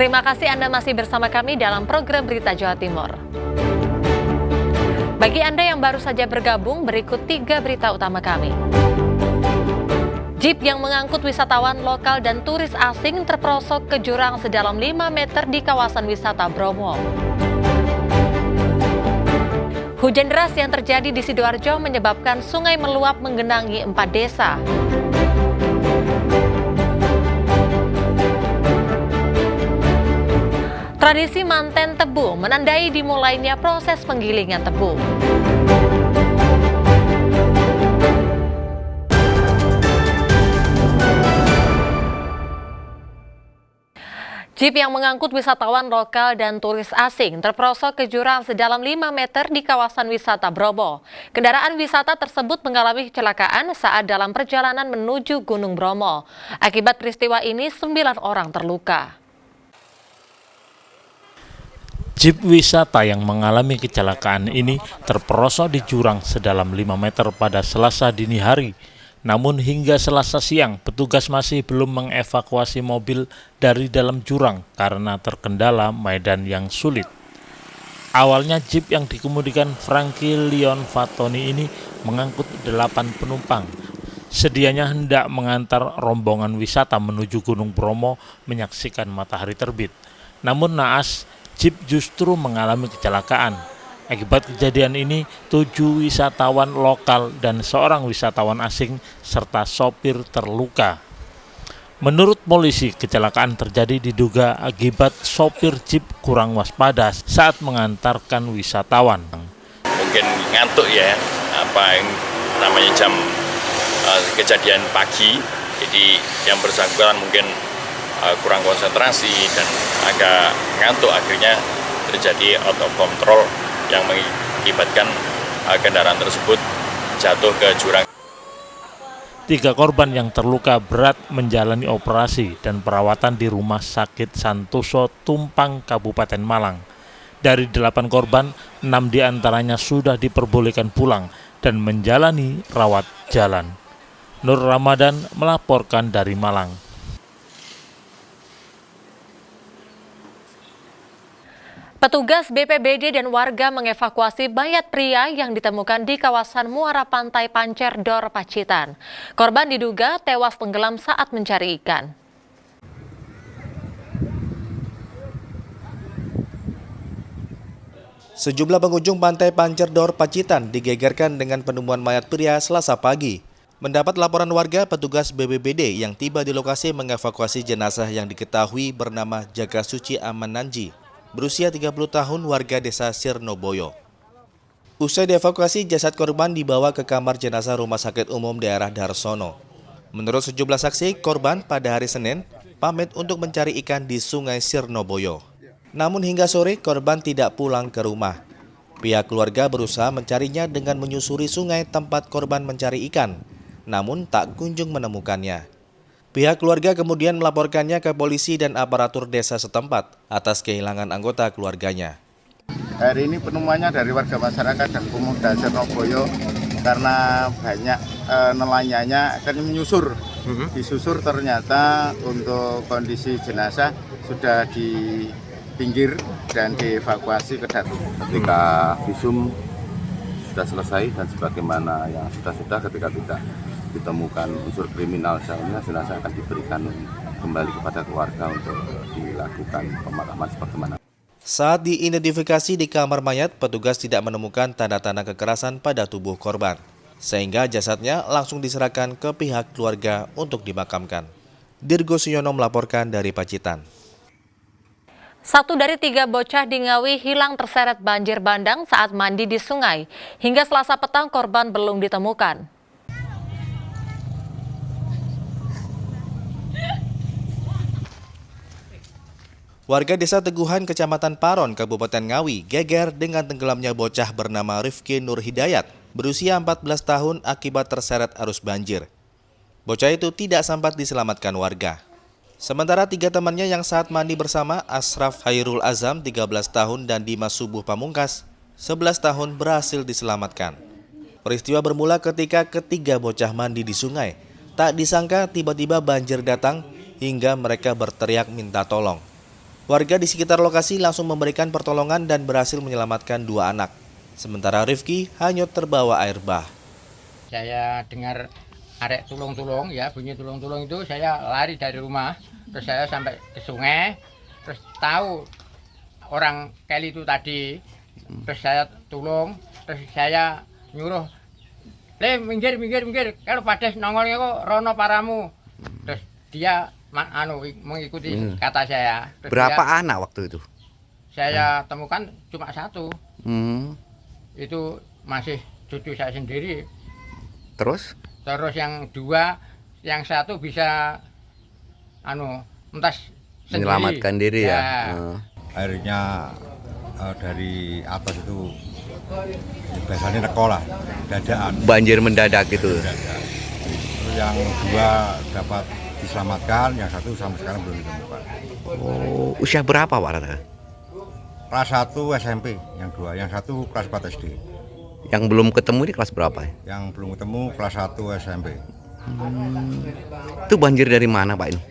Terima kasih Anda masih bersama kami dalam program Berita Jawa Timur. Bagi Anda yang baru saja bergabung, berikut 3 berita utama kami. Jeep yang mengangkut wisatawan lokal dan turis asing terperosok ke jurang sedalam 5 meter di kawasan wisata Bromo. Hujan deras yang terjadi di Sidoarjo menyebabkan sungai meluap menggenangi 4 desa. Tradisi manten tebu menandai dimulainya proses penggilingan tebu. Jeep yang mengangkut wisatawan lokal dan turis asing terperosok ke jurang sedalam 5 meter di kawasan wisata Bromo. Kendaraan wisata tersebut mengalami kecelakaan saat dalam perjalanan menuju Gunung Bromo. Akibat peristiwa ini, 9 orang terluka. Jeep wisata yang mengalami kecelakaan ini terperosok di jurang sedalam 5 meter pada Selasa dini hari. Namun hingga Selasa siang, petugas masih belum mengevakuasi mobil dari dalam jurang karena terkendala medan yang sulit. Awalnya Jeep yang dikemudikan Franky Leon Fatoni ini mengangkut 8 penumpang. Sedianya hendak mengantar rombongan wisata menuju Gunung Bromo menyaksikan matahari terbit. Namun naas, Jeep justru mengalami kecelakaan. Akibat kejadian ini, 7 wisatawan lokal dan seorang wisatawan asing serta sopir terluka. Menurut polisi, kecelakaan terjadi diduga akibat sopir Jeep kurang waspada saat mengantarkan wisatawan. Mungkin ngantuk ya, apa yang namanya jam kejadian pagi, jadi yang bersangkutan mungkin kurang konsentrasi dan agak ngantuk, akhirnya terjadi out of control yang mengakibatkan kendaraan tersebut jatuh ke jurang. 3 korban yang terluka berat menjalani operasi dan perawatan di Rumah Sakit Santoso Tumpang, Kabupaten Malang. Dari 8 korban, 6 diantaranya sudah diperbolehkan pulang dan menjalani rawat jalan. Nur Ramadan melaporkan dari Malang. Petugas BPBD dan warga mengevakuasi mayat pria yang ditemukan di kawasan muara pantai Pancer Dor, Pacitan. Korban diduga tewas tenggelam saat mencari ikan. Sejumlah pengunjung pantai Pancer Dor, Pacitan digegerkan dengan penemuan mayat pria Selasa pagi. Mendapat laporan warga, petugas BPBD yang tiba di lokasi mengevakuasi jenazah yang diketahui bernama Jaga Suci Amananji, berusia 30 tahun, warga desa Sirnoboyo. Usai dievakuasi, jasad korban dibawa ke kamar jenazah Rumah Sakit Umum Daerah Darsono. Menurut sejumlah saksi, korban pada hari Senin pamit untuk mencari ikan di Sungai Sirnoboyo. Namun hingga sore, korban tidak pulang ke rumah. Pihak keluarga berusaha mencarinya dengan menyusuri sungai tempat korban mencari ikan, namun tak kunjung menemukannya. Pihak keluarga kemudian melaporkannya ke polisi dan aparatur desa setempat atas kehilangan anggota keluarganya. Hari ini penemuannya dari warga masyarakat dan pemuda Sirnoboyo karena banyak nelayannya akan menyusur. Disusur ternyata untuk kondisi jenazah sudah di pinggir dan dievakuasi ke darat. Ketika visum sudah selesai dan sebagaimana yang sudah ketika tidak ditemukan unsur kriminal, seharusnya jenazah akan diberikan kembali kepada keluarga untuk dilakukan pemakaman sebagaimana. Saat diidentifikasi di kamar mayat, petugas tidak menemukan tanda-tanda kekerasan pada tubuh korban, sehingga jasadnya langsung diserahkan ke pihak keluarga untuk dimakamkan. Dirgo Suyono melaporkan dari Pacitan. 1 dari 3 bocah di Ngawi hilang terseret banjir bandang saat mandi di sungai. Hingga Selasa petang korban belum ditemukan. Warga desa Teguhan, Kecamatan Paron, Kabupaten Ngawi, geger dengan tenggelamnya bocah bernama Rifki Nur Hidayat, berusia 14 tahun akibat terseret arus banjir. Bocah itu tidak sempat diselamatkan warga. Sementara 3 temannya yang saat mandi bersama, Asraf Hairul Azam, 13 tahun, dan Dimas Subuh Pamungkas, 11 tahun, berhasil diselamatkan. Peristiwa bermula ketika ketiga bocah mandi di sungai. Tak disangka tiba-tiba banjir datang hingga mereka berteriak minta tolong. Warga di sekitar lokasi langsung memberikan pertolongan dan berhasil menyelamatkan 2 anak. Sementara Rifki hanyut terbawa air bah. Saya dengar arek tulung-tulung ya, bunyi tulung-tulung itu saya lari dari rumah, terus saya sampai ke sungai, terus tahu orang Kelly itu tadi, terus saya tulung, terus saya nyuruh, minggir, kalau pada nongolnya kok Rono paramu, terus dia mengikuti kata saya. Terus berapa anak waktu itu? Saya temukan cuma 1, itu masih cucu saya sendiri. Terus yang 2, yang 1 bisa entas sendiri. Menyelamatkan diri ya. Airnya dari atas itu biasanya sekolah dadaan. Banjir mendadak gitu. Yang 2 dapat diselamatkan, yang 1 sampai sekarang belum ditemukan. Oh, usia berapa Pak Rata? Kelas 1 SMP, yang 2, yang 1 kelas 4 SD. Yang belum ketemu di kelas berapa? Yang belum ketemu kelas 1 SMP. Itu banjir dari mana Pak ini?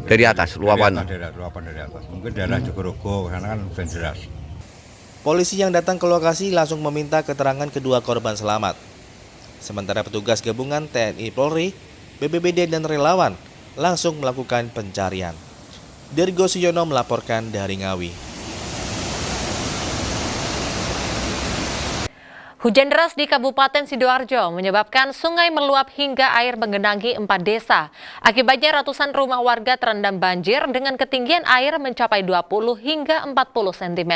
Dari atas, luapan? Luapan dari atas. Mungkin daerah Jogorogo, karena kan hujan deras. Polisi yang datang ke lokasi langsung meminta keterangan kedua korban selamat. Sementara petugas gabungan TNI Polri, BPBD dan relawan langsung melakukan pencarian. Dirgo Suyono melaporkan dari Ngawi. Hujan deras di Kabupaten Sidoarjo menyebabkan sungai meluap hingga air menggenangi 4 desa. Akibatnya ratusan rumah warga terendam banjir dengan ketinggian air mencapai 20 hingga 40 cm.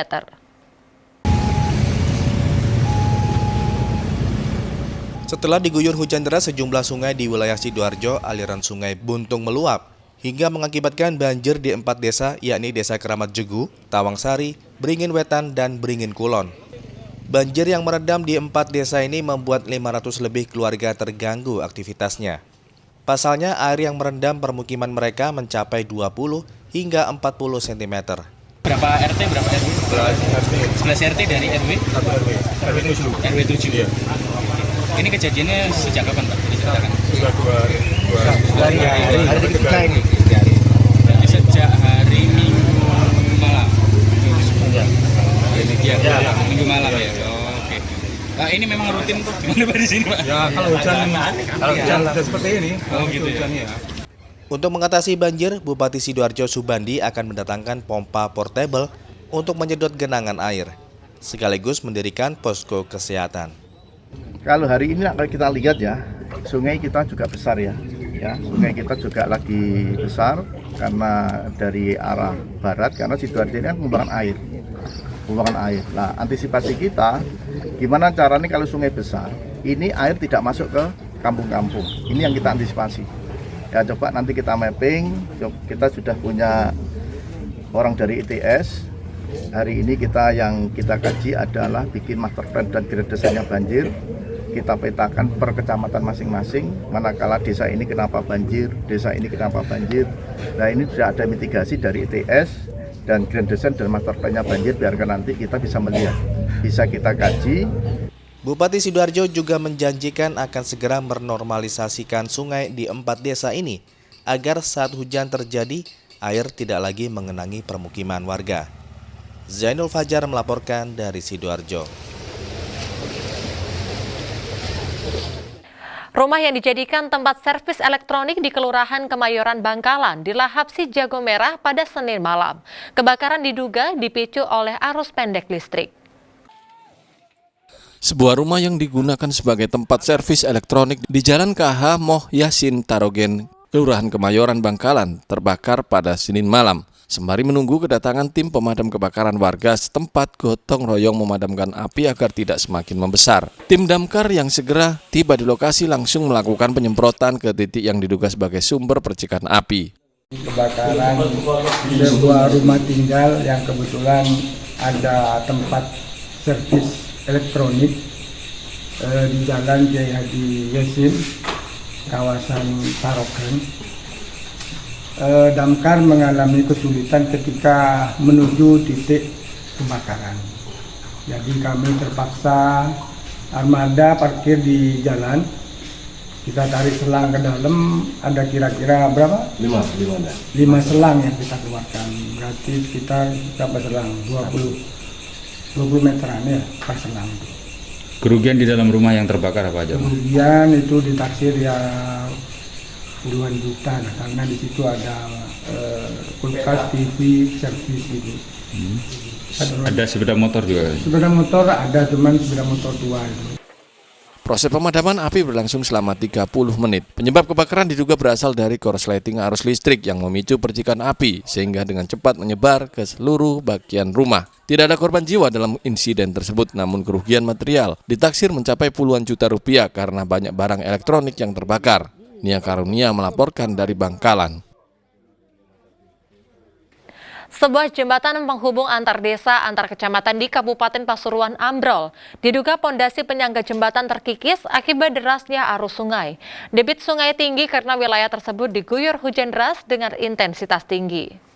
Setelah diguyur hujan deras, sejumlah sungai di wilayah Sidoarjo, aliran sungai Buntung meluap hingga mengakibatkan banjir di 4 desa, yakni Desa Keramat Jegu, Tawangsari, Beringin Wetan, dan Beringin Kulon. Banjir yang merendam di 4 desa ini membuat 500 lebih keluarga terganggu aktivitasnya. Pasalnya, air yang merendam permukiman mereka mencapai 20 hingga 40 cm. Berapa RT, berapa RW? 11 RT dari RW? RW 7. Iya. Ini kejadiannya sejak kapan Pak? Sudah 2 hari ketiga ini. Berarti sejak hari Minggu malam. Minggu malam ya. Oke. Nah, ini memang rutin tuh gimana Pak di sini Pak? Ya kalau hujan seperti ini. Oh gitu ya. Untuk mengatasi banjir, Bupati Sidoarjo Subandi akan mendatangkan pompa portable untuk menyedot genangan air, sekaligus mendirikan posko kesehatan. Kalau hari ini kalau kita lihat ya, sungai kita juga besar ya. Sungai kita juga lagi besar karena dari arah barat, karena Sidoarjo ini kan pembuangan air. Nah, antisipasi kita gimana caranya kalau sungai besar, ini air tidak masuk ke kampung-kampung. Ini yang kita antisipasi. Ya coba nanti kita mapping, kita sudah punya orang dari ITS. Hari ini yang kita kaji adalah bikin master plan dan gradasinya banjir. Kita petakan per kecamatan masing-masing, manakala desa ini kenapa banjir, desa ini kenapa banjir. Nah ini sudah ada mitigasi dari ITS dan grand design dan master plan-nya banjir, biarkan nanti kita bisa melihat, bisa kita kaji. Bupati Sidoarjo juga menjanjikan akan segera menormalisasikan sungai di 4 desa ini agar saat hujan terjadi, air tidak lagi mengenangi permukiman warga. Zainul Fajar melaporkan dari Sidoarjo. Rumah yang dijadikan tempat servis elektronik di Kelurahan Kemayoran Bangkalan dilahap si jago merah pada Senin malam. Kebakaran diduga dipicu oleh arus pendek listrik. Sebuah rumah yang digunakan sebagai tempat servis elektronik di Jalan KH Moh Yasin Tarogen, Kelurahan Kemayoran Bangkalan, terbakar pada Senin malam. Sembari menunggu kedatangan tim pemadam kebakaran, warga setempat gotong royong memadamkan api agar tidak semakin membesar. Tim damkar yang segera tiba di lokasi langsung melakukan penyemprotan ke titik yang diduga sebagai sumber percikan api. Kebakaran sebuah rumah tinggal yang kebetulan ada tempat servis elektronik di Jalan Kiai Haji Yasin, kawasan Tarogen. Damkar mengalami kesulitan ketika menuju titik kebakaran. Jadi kami terpaksa armada parkir di jalan Kita tarik selang ke dalam, ada kira-kira berapa? 5 selang yang kita keluarkan. Berarti sekitar berapa selang? 20 meteran ya per selang. Kerugian di dalam rumah yang terbakar apa aja? Kemudian itu ditaksir ya puluhan juta, karena di situ ada kulkas, TV, servis gitu. Ada sepeda motor juga? Sepeda motor ada, cuman sepeda motor 2 itu. Proses pemadaman api berlangsung selama 30 menit. Penyebab kebakaran diduga berasal dari korsleting arus listrik yang memicu percikan api sehingga dengan cepat menyebar ke seluruh bagian rumah. Tidak ada korban jiwa dalam insiden tersebut, namun kerugian material ditaksir mencapai puluhan juta rupiah karena banyak barang elektronik yang terbakar. Nia Karunia melaporkan dari Bangkalan. Sebuah jembatan penghubung antar desa antar kecamatan di Kabupaten Pasuruan ambrol. Diduga pondasi penyangga jembatan terkikis akibat derasnya arus sungai. Debit sungai tinggi karena wilayah tersebut diguyur hujan deras dengan intensitas tinggi.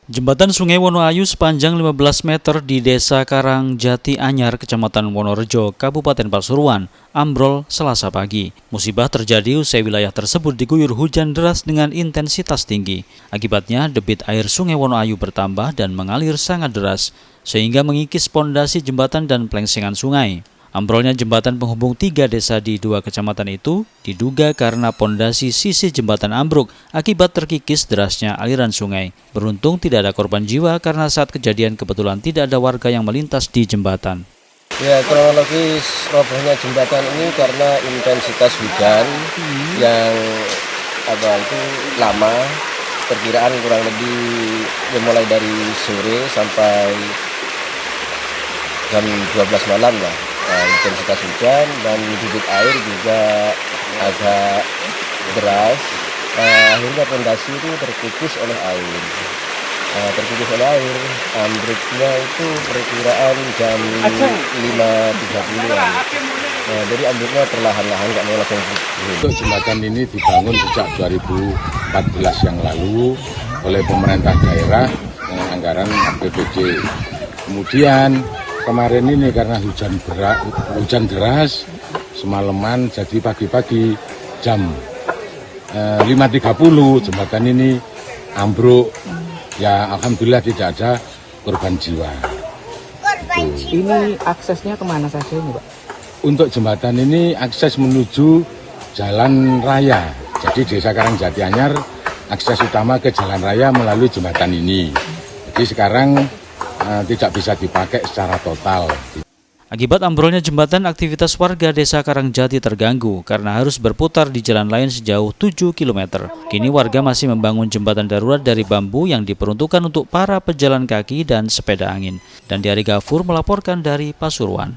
Jembatan Sungai Wonoayu sepanjang 15 meter di Desa Karangjati Anyar, Kecamatan Wonorejo, Kabupaten Pasuruan, ambrol Selasa pagi. Musibah terjadi usai wilayah tersebut diguyur hujan deras dengan intensitas tinggi. Akibatnya, debit air Sungai Wonoayu bertambah dan mengalir sangat deras, sehingga mengikis pondasi jembatan dan plengsengan sungai. Ambrolnya jembatan penghubung 3 desa di 2 kecamatan itu diduga karena pondasi sisi jembatan ambruk akibat terkikis derasnya aliran sungai. Beruntung tidak ada korban jiwa karena saat kejadian kebetulan tidak ada warga yang melintas di jembatan. Ya, kronologis robohnya jembatan ini karena intensitas hujan yang lama, perkiraan kurang lebih mulai dari sore sampai jam 12 malam lah. Intensitas hujan dan debit air juga agak deras, akhirnya pondasi itu terkikis oleh air. Ambruknya itu perkiraan jam 5.30-an. Jadi ambruknya perlahan-lahan, nggak mau langsung. Untuk jembatan ini dibangun sejak 2014 yang lalu oleh pemerintah daerah dengan anggaran APBD. Kemudian kemarin ini karena hujan deras semalaman, jadi pagi-pagi jam 5.30 jembatan ini ambruk. Ya alhamdulillah tidak ada korban jiwa. Ini aksesnya kemana saja ini, Pak? Untuk jembatan ini akses menuju jalan raya. Jadi Desa Karangjati Anyar akses utama ke jalan raya melalui jembatan ini. Jadi sekarang tidak bisa dipakai secara total. Akibat ambrolnya jembatan, aktivitas warga Desa Karangjati terganggu karena harus berputar di jalan lain sejauh 7 km. Kini warga masih membangun jembatan darurat dari bambu yang diperuntukkan untuk para pejalan kaki dan sepeda angin. Dan Diari Gafur melaporkan dari Pasuruan.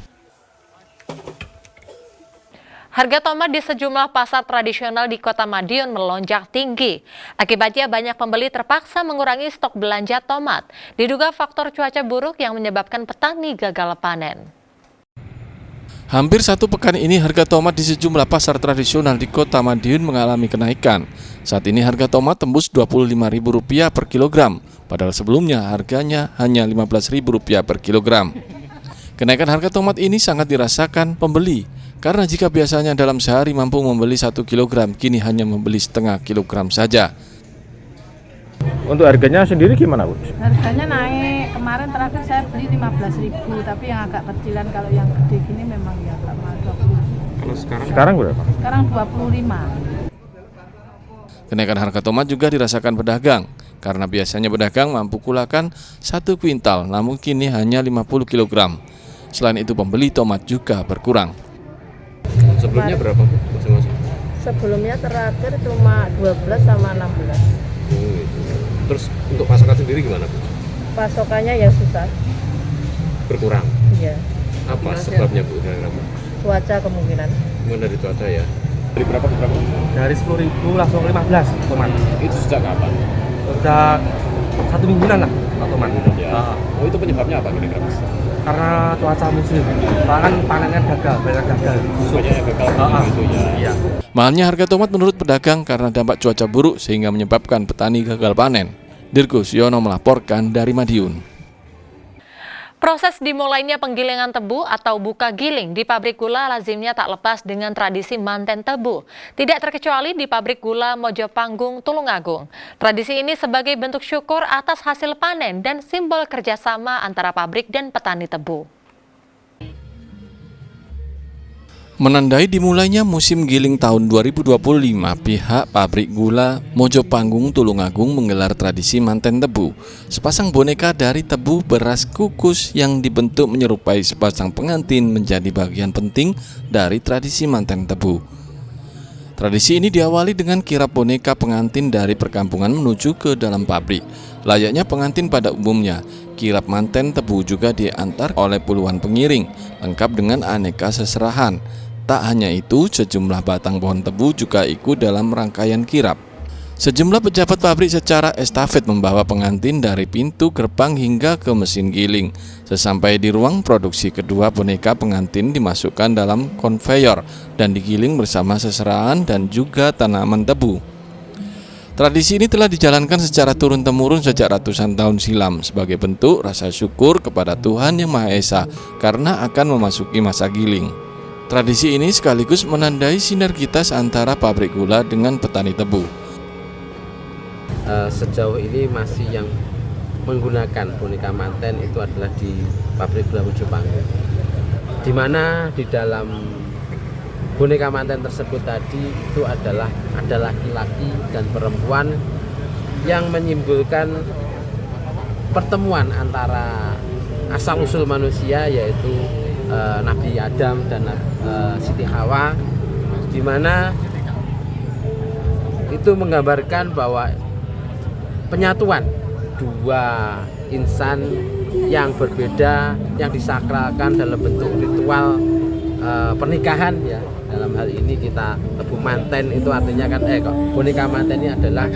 Harga tomat di sejumlah pasar tradisional di Kota Madiun melonjak tinggi. Akibatnya banyak pembeli terpaksa mengurangi stok belanja tomat. Diduga faktor cuaca buruk yang menyebabkan petani gagal panen. Hampir 1 pekan ini harga tomat di sejumlah pasar tradisional di Kota Madiun mengalami kenaikan. Saat ini harga tomat tembus Rp25.000 per kilogram, padahal sebelumnya harganya hanya Rp15.000 per kilogram. Kenaikan harga tomat ini sangat dirasakan pembeli, karena jika biasanya dalam sehari mampu membeli 1 kilogram, kini hanya membeli setengah kilogram saja. Untuk harganya sendiri gimana, Bu? Harganya naik. Kemarin terakhir saya beli 15.000, tapi yang agak kecilan, kalau yang gede gini memang ya agak mahal 20. Kalau sekarang berapa? Sekarang 25. Kenaikan harga tomat juga dirasakan pedagang, karena biasanya pedagang mampu kulakan 1 kuintal, namun kini hanya 50 kg. Selain itu pembeli tomat juga berkurang. Sebelumnya berapa, Bu? Sebelumnya terakhir cuma 12 sama 16. Terus untuk pasokan sendiri gimana, Bu? Pasokannya ya susah. Berkurang? Iya. Apa sebabnya, Bu? Cuaca kemungkinan. Mungkin dari cuaca ya. Dari berapa ke berapa? Dari 10.000 langsung 15 tomat. Itu sejak kapan? Sudah 1 mingguan lah tomat. Ya. Oh, itu penyebabnya apa kira-kira, Mas? Karena cuaca musim. Kan panennya gagal, banyak gagal. Banyak yang gagal gitu ya. Iya. Mahalnya harga tomat menurut pedagang karena dampak cuaca buruk sehingga menyebabkan petani gagal panen. Dirgo Siono melaporkan dari Madiun. Proses dimulainya penggilingan tebu atau buka giling di pabrik gula lazimnya tak lepas dengan tradisi manten tebu. Tidak terkecuali di pabrik gula Mojopanggung, Tulungagung. Tradisi ini sebagai bentuk syukur atas hasil panen dan simbol kerjasama antara pabrik dan petani tebu. Menandai dimulainya musim giling tahun 2025, pihak pabrik gula Mojopanggung, Tulungagung menggelar tradisi manten tebu. Sepasang boneka dari tebu beras kukus yang dibentuk menyerupai sepasang pengantin menjadi bagian penting dari tradisi manten tebu. Tradisi ini diawali dengan kirap boneka pengantin dari perkampungan menuju ke dalam pabrik. Layaknya pengantin pada umumnya, kirap manten tebu juga diantar oleh puluhan pengiring, lengkap dengan aneka seserahan. Tak hanya itu, sejumlah batang pohon tebu juga ikut dalam rangkaian kirap. Sejumlah pejabat pabrik secara estafet membawa pengantin dari pintu gerbang hingga ke mesin giling. Sesampai di ruang produksi, kedua boneka pengantin dimasukkan dalam konveyor dan digiling bersama seserahan dan juga tanaman tebu. Tradisi ini telah dijalankan secara turun-temurun sejak ratusan tahun silam sebagai bentuk rasa syukur kepada Tuhan Yang Maha Esa karena akan memasuki masa giling. Tradisi ini sekaligus menandai sinergitas antara pabrik gula dengan petani tebu. Sejauh ini masih yang menggunakan boneka manten itu adalah di pabrik gula Mojopanggung, di mana di dalam boneka manten tersebut tadi itu adalah ada laki-laki dan perempuan yang menyimbolkan pertemuan antara asal-usul manusia, yaitu Nabi Adam dan Siti Hawa, di mana itu menggambarkan bahwa penyatuan dua insan yang berbeda yang disakralkan dalam bentuk ritual pernikahan, ya. Dalam hal ini kita tebu manten itu artinya kan boneka manten ini adalah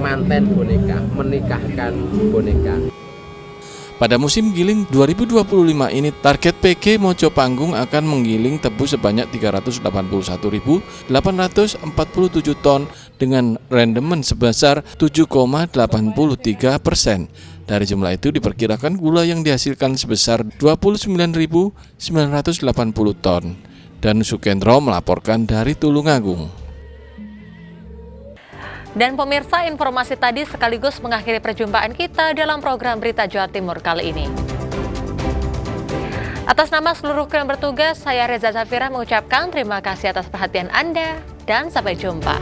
manten boneka, menikahkan boneka. Pada musim giling 2025 ini, target PG Mojopanggung akan menggiling tebu sebanyak 381.847 ton dengan rendemen sebesar 7,83%. Dari jumlah itu diperkirakan gula yang dihasilkan sebesar 29.980 ton. Dan Sukendro melaporkan dari Tulungagung. Dan pemirsa, informasi tadi sekaligus mengakhiri perjumpaan kita dalam program Berita Jawa Timur kali ini. Atas nama seluruh kru yang bertugas, saya Reza Zafira mengucapkan terima kasih atas perhatian Anda dan sampai jumpa.